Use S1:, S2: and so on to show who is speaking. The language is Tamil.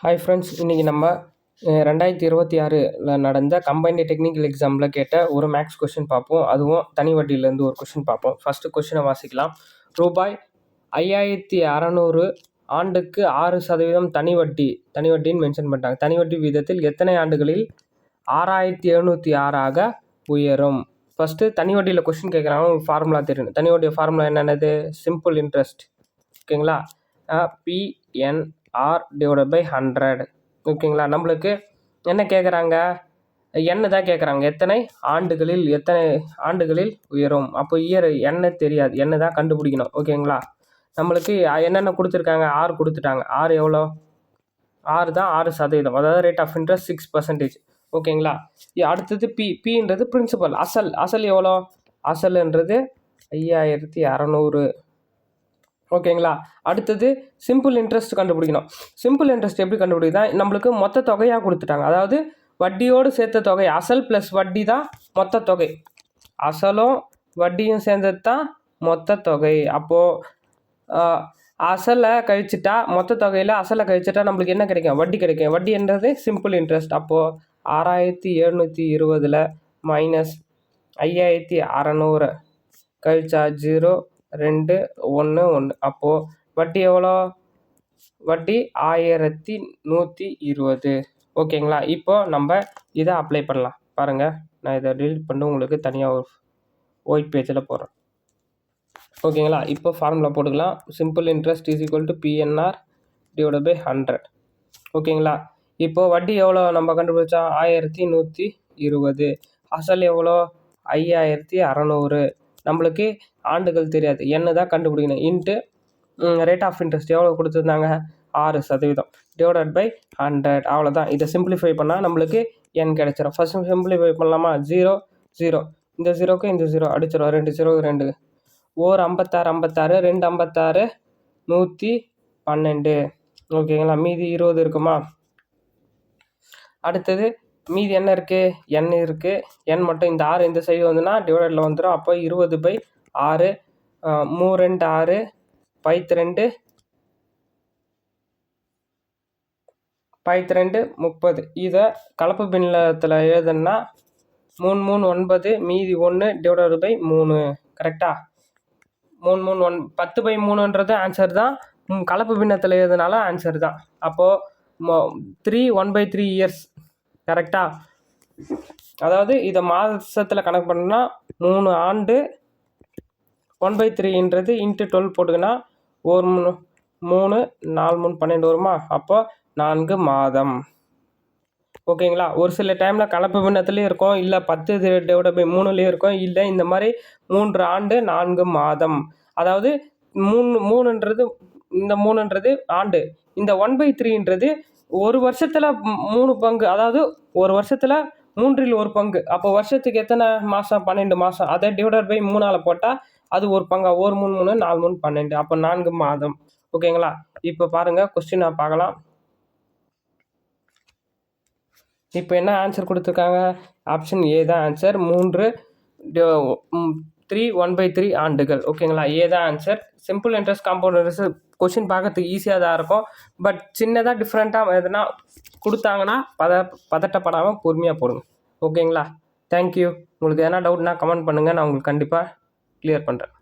S1: ஹாய் ஃப்ரெண்ட்ஸ், இன்றைக்கி நம்ம 2026 நடந்த கம்பைன்டு டெக்னிக்கல் எக்ஸாமில் கேட்ட ஒரு மேக்ஸ் கொஷின் பார்ப்போம். அதுவும் தனி வட்டியிலேருந்து ஒரு கொஷின் பார்ப்போம். ஃபஸ்ட்டு கொஷினை வாசிக்கலாம். ரூபாய் 5600 ஆண்டுக்கு 6% தனி வட்டின்னு மென்ஷன் பண்ணிட்டாங்க. தனி வட்டி வீதத்தில் எத்தனை ஆண்டுகளில் 6706 உயரும்? ஃபஸ்ட்டு தனி வட்டியில் கொஷின் கேட்குறாங்க. உங்களுக்கு ஃபார்முலா தெரியணும். தனி வட்டிய ஃபார்முலா என்னது? Simple interest. ஓகேங்களா? PNR divided by 100. ஓகேங்களா? நம்மளுக்கு என்ன கேட்குறாங்க? எண்ணு தான் கேட்குறாங்க. எத்தனை ஆண்டுகளில் உயரும். அப்போ எண்ணு தெரியாது, எண்ணு தான் கண்டுபிடிக்கணும். ஓகேங்களா? நம்மளுக்கு என்னென்ன கொடுத்துருக்காங்க? 6 கொடுத்துட்டாங்க. 6 எவ்வளோ? 6 தான் 6%. அதாவது ரேட் ஆஃப் இன்ட்ரெஸ்ட் 6%. ஓகேங்களா? அடுத்தது பின்றது பிரின்சிபல். அசல் எவ்வளோ? அசல்ன்றது 5600. ஓகேங்களா? அடுத்தது சிம்பிள் இன்ட்ரெஸ்ட் கண்டுபிடிக்கணும். சிம்பிள் இன்ட்ரெஸ்ட் எப்படி கண்டுபிடிக்குதான்? நம்மளுக்கு மொத்த தொகையாக கொடுத்துட்டாங்க. அதாவது வட்டியோடு சேர்த்த தொகை, அசல் ப்ளஸ் வட்டி தான் மொத்த தொகை. அசலும் வட்டியும் சேர்ந்தது தான் மொத்த தொகை. அப்போது அசலை கழிச்சிட்டா, மொத்த தொகையில் அசலை கழிச்சிட்டா நம்மளுக்கு என்ன கிடைக்கும்? வட்டி கிடைக்கும். வட்டின்றது சிம்பிள் இன்ட்ரெஸ்ட். அப்போது 6720 மைனஸ் 5600 கழிச்சா 0 2 1 1. அப்போது வட்டி எவ்வளோ? வட்டி 1120. ஓகேங்களா? இப்போ நம்ம இதை அப்ளை பண்ணலாம். பாருங்கள், நான் இதை டெலிட் பண்ணி உங்களுக்கு தனியாக ஒரு ஒயிட் பேஜில் போடுறேன். ஓகேங்களா? இப்போ ஃபார்முலா போட்டுக்கலாம். Simple interest is equal to PNR divided by 100. ஓகேங்களா? இப்போது வட்டி எவ்வளோ நம்ம கண்டுபிடிச்சா? 1120. அசல் எவ்வளோ? 5600. நம்மளுக்கு ஆண்டுகள் தெரியாது, என்ன தான் கண்டுபிடிக்கணும். இன்ட்டு ரேட் ஆஃப் இன்ட்ரெஸ்ட் எவ்வளோ கொடுத்துருந்தாங்க? 6% டிவைடட் பை 100. அவ்வளோதான். இதை சிம்பிளிஃபை பண்ணால் நம்மளுக்கு n கிடச்சிரும். ஃபஸ்ட்டு சிம்பிளிஃபை பண்ணலாமா? 0 0, இந்த 0க்கு இந்த 0 அடிச்சிடும். 2 0 2, ஓர் 56 56, 2 56 112. ஓகேங்களா? மீதி 20 இருக்குமா? அடுத்தது மீதி என்ன இருக்குது? n இருக்குது. n மட்டும் இந்த 6 இந்த சைடு வந்துன்னா டிவைடரில் வந்துடும். அப்போ 20 பை 6, 3 2 6, 5 2 30. இதை கலப்பு பின்னத்தில் எழுதுனா 3 3 9, மீதி 1 டிவைடட் பை 3. கரெக்டாக? 3 3 1 10 பை 3ன்றது ஆன்சர் தான். கலப்பு பின்னத்தில் எழுதுனால ஆன்சர் தான். அப்போது 3 1/3 இயர்ஸ். கரெக்டாக? அதாவது இதை மாதத்தில் கணக்கு பண்ணோன்னா 3 ஆண்டு 1/3ன்றது இன்ட்டு 12 போட்டுக்கினா 1 3 4 3 12 வருமா? அப்போ 4 மாதம். ஓகேங்களா? ஒரு சில டைமில் கலப்பு பின்னத்துலேயும் இருக்கும், இல்லை 10 டிவைடட் பை 3லேயும் இருக்கும், இல்லை இந்த மாதிரி 3 ஆண்டு 4 மாதம். அதாவது 3ன்றது ஆண்டு. இந்த 1/3ன்றது ஒரு வருஷத்தில் 3 பங்கு. அதாவது ஒரு வருஷத்தில் 3ல் 1 பங்கு. அப்போ வருஷத்துக்கு எத்தனை மாதம்? 12 மாதம். அதை டிவைடட் பை 3ஆல் போட்டால் அது ஒரு பங்கா. 1 3 3 4 3 12. அப்போ 4 மாதம். ஓகேங்களா? இப்போ பாருங்கள், கொஸ்டினை பார்க்கலாம். இப்போ என்ன ஆன்சர் கொடுத்துருக்காங்க? ஆப்ஷன் ஏ தான் ஆன்சர். 3 1/3 ஆண்டுகள். ஓகேங்களா? ஏ தான் answer. Simple interest compound interest question பார்க்கறதுக்கு ஈஸியாக தான் இருக்கும். பட் சின்னதாக டிஃப்ரெண்ட்டாக எதுனா கொடுத்தாங்கன்னா பதட்டப்படாமல் பொறுமையாக போடுங்க. ஓகேங்களா? தேங்க்யூ. உங்களுக்கு எதனா டவுட்னா கமெண்ட் பண்ணுங்கள், நான் உங்களுக்கு கண்டிப்பாக கிளியர் பண்ணுறேன்.